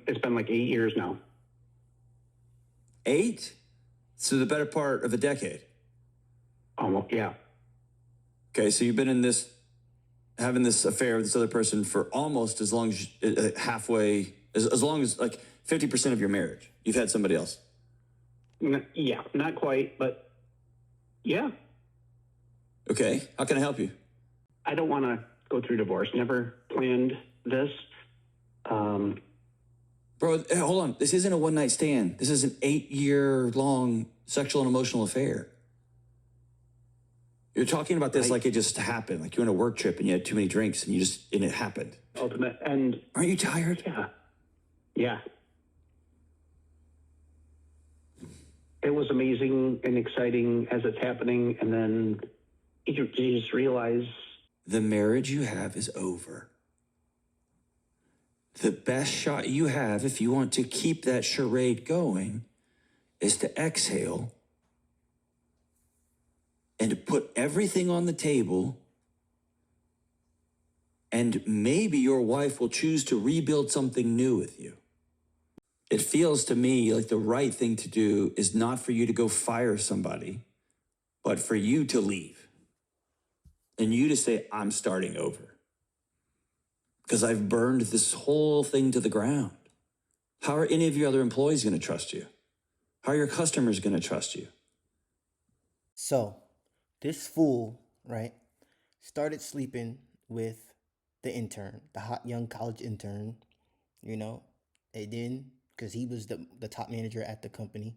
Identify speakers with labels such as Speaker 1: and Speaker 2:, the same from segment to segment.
Speaker 1: It's been like 8 years now.
Speaker 2: 8? So the better part of a decade.
Speaker 1: Almost, yeah.
Speaker 2: Okay, so you've been in this, having this affair with this other person for almost as long as halfway, as long as like 50% of your marriage. You've had somebody else.
Speaker 1: Yeah, not quite, but yeah.
Speaker 2: Okay, how can I help you?
Speaker 1: I don't want to go through divorce. Never planned this.
Speaker 2: Bro, hold on. This isn't a one night stand. This is an 8-year long sexual and emotional affair. You're talking about this like it just happened, like you were on a work trip and you had too many drinks and it happened.
Speaker 1: Ultimate. And
Speaker 2: aren't you tired?
Speaker 1: Yeah. Yeah. It was amazing and exciting as it's happening. And then you just realize
Speaker 2: the marriage you have is over. The best shot you have, if you want to keep that charade going, is to exhale and to put everything on the table, and maybe your wife will choose to rebuild something new with you. It feels to me like the right thing to do is not for you to go fire somebody, but for you to leave. And you to say, I'm starting over. Because I've burned this whole thing to the ground. How are any of your other employees going to trust you? How are your customers going to trust you?
Speaker 3: So, this fool, right, started sleeping with the intern, the hot young college intern, you know, and then, because he was the top manager at the company,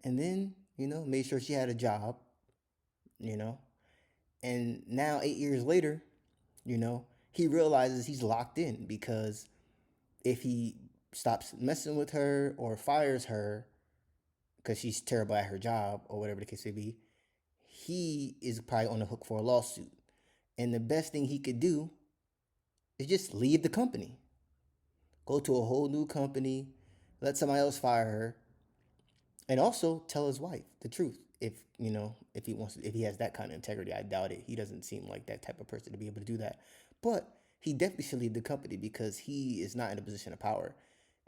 Speaker 3: and then, made sure she had a job, you know, and now 8 years later, he realizes he's locked in because if he stops messing with her or fires her because she's terrible at her job or whatever the case may be, he is probably on the hook for a lawsuit. And the best thing he could do is just leave the company, go to a whole new company, let somebody else fire her, and also tell his wife the truth. If he wants, if he has that kind of integrity, I doubt it. He doesn't seem like that type of person to be able to do that. But he definitely should leave the company because he is not in a position of power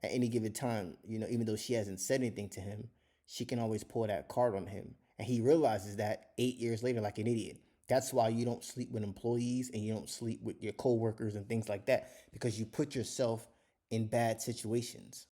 Speaker 3: at any given time. Even though she hasn't said anything to him, she can always pull that card on him. And he realizes that 8 years later, like an idiot. That's why you don't sleep with employees and you don't sleep with your coworkers and things like that, because you put yourself in bad situations.